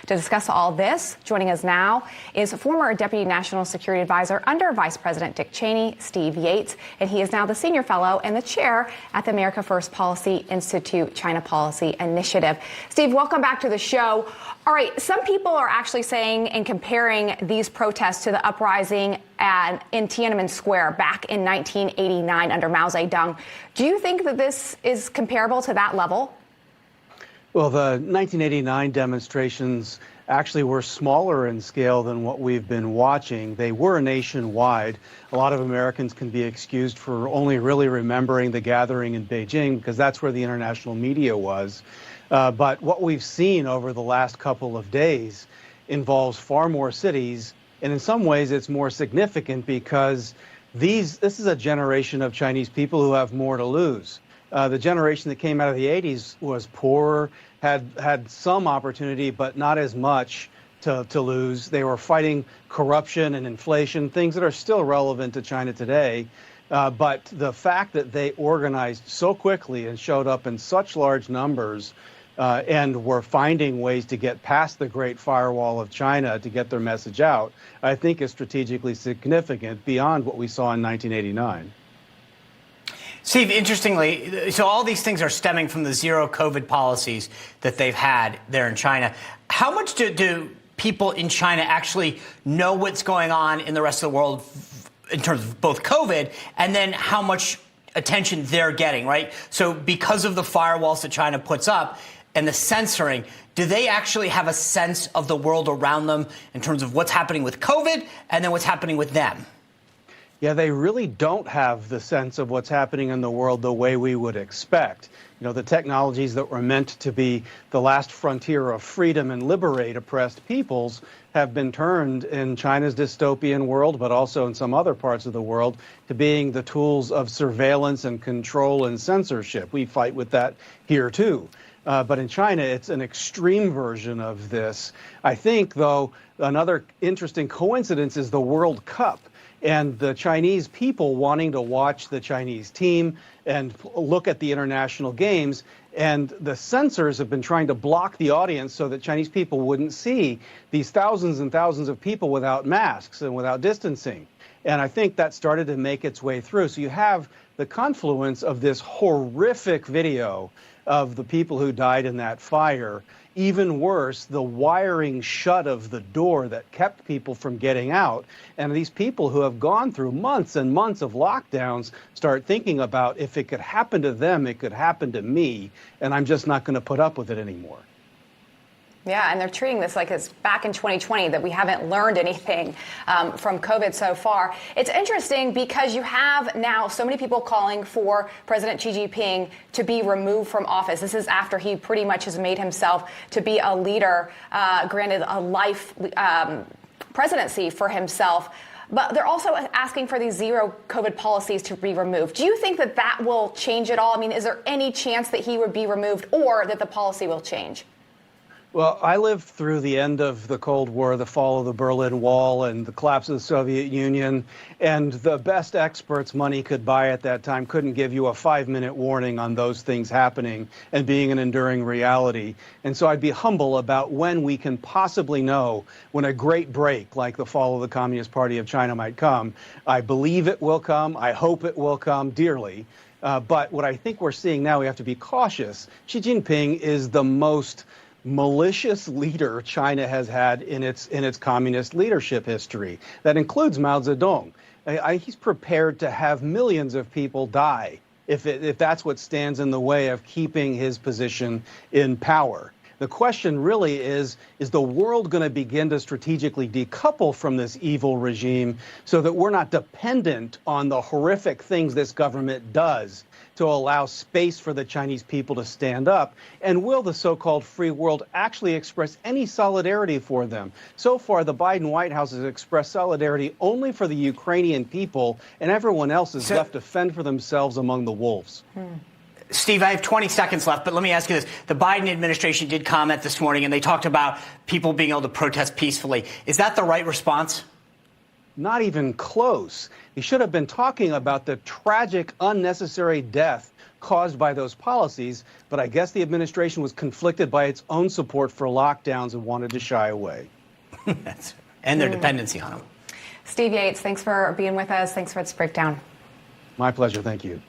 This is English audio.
To discuss all this, joining us now is former Deputy National Security Advisor under Vice President Dick Cheney, Steve Yates, and he is now the Senior Fellow and the Chair at the America First Policy Institute China Policy Initiative. Steve, welcome back to the show. All right, some people are actually saying and comparing these protests to the uprising in Tiananmen Square back in 1989 under Mao Zedong. Do you think that this is comparable to that level? Well, the 1989 demonstrations actually were smaller in scale than what we've been watching. They were nationwide. A lot of Americans can be excused for only really remembering the gathering in Beijing because that's where the international media was. But what we've seen over the last couple of days involves far more cities, and in some ways it's more significant because this is a generation of Chinese people who have more to lose. The generation that came out of the 80s was poor, had some opportunity, but not as much to lose. They were fighting corruption and inflation, things that are still relevant to China today. But the fact that they organized so quickly and showed up in such large numbers and were finding ways to get past the Great Firewall of China to get their message out, I think is strategically significant beyond what we saw in 1989. Steve, interestingly, so all these things are stemming from the zero COVID policies that they've had there in China. How much do people in China actually know what's going on in the rest of the world in terms of both COVID and then how much attention they're getting, right? So because of the firewalls that China puts up and the censoring, do they actually have a sense of the world around them in terms of what's happening with COVID and then what's happening with them? Yeah, they really don't have the sense of what's happening in the world the way we would expect. You know, the technologies that were meant to be the last frontier of freedom and liberate oppressed peoples have been turned in China's dystopian world, but also in some other parts of the world, to being the tools of surveillance and control and censorship. We fight with that here, too. But in China, it's an extreme version of this. I think, though, another interesting coincidence is the World Cup. And the Chinese people wanting to watch the Chinese team and look at the international games. And the censors have been trying to block the audience so that Chinese people wouldn't see these thousands and thousands of people without masks and without distancing. And I think that started to make its way through. So you have the confluence of this horrific video of the people who died in that fire. Even worse, the wiring shut of the door that kept people from getting out. And these people who have gone through months and months of lockdowns start thinking about, if it could happen to them, it could happen to me, and I'm just not going to put up with it anymore. Yeah, and they're treating this like it's back in 2020, that we haven't learned anything from COVID so far. It's interesting because you have now so many people calling for President Xi Jinping to be removed from office. This is after he pretty much has made himself to be a leader, granted a life presidency for himself. But they're also asking for these zero COVID policies to be removed. Do you think that that will change at all? I mean, is there any chance that he would be removed or that the policy will change? Well, I lived through the end of the Cold War, the fall of the Berlin Wall, and the collapse of the Soviet Union. And the best experts money could buy at that time couldn't give you a 5-minute warning on those things happening and being an enduring reality. And so I'd be humble about when we can possibly know when a great break like the fall of the Communist Party of China might come. I believe it will come. I hope it will come dearly. But what I think we're seeing now, we have to be cautious. Xi Jinping is the most malicious leader China has had in its communist leadership history. That includes Mao Zedong. He's prepared to have millions of people die if that's what stands in the way of keeping his position in power. The question really is the world going to begin to strategically decouple from this evil regime so that we're not dependent on the horrific things this government does to allow space for the Chinese people to stand up? And will the so-called free world actually express any solidarity for them? So far, the Biden White House has expressed solidarity only for the Ukrainian people, and everyone else is left to fend for themselves among the wolves. Steve, I have 20 seconds left, but let me ask you this. The Biden administration did comment this morning, and they talked about people being able to protest peacefully. Is that the right response? Not even close. He should have been talking about the tragic, unnecessary death caused by those policies, but I guess the administration was conflicted by its own support for lockdowns and wanted to shy away. And their dependency on them. Steve Yates, thanks for being with us. Thanks for this breakdown. My pleasure. Thank you.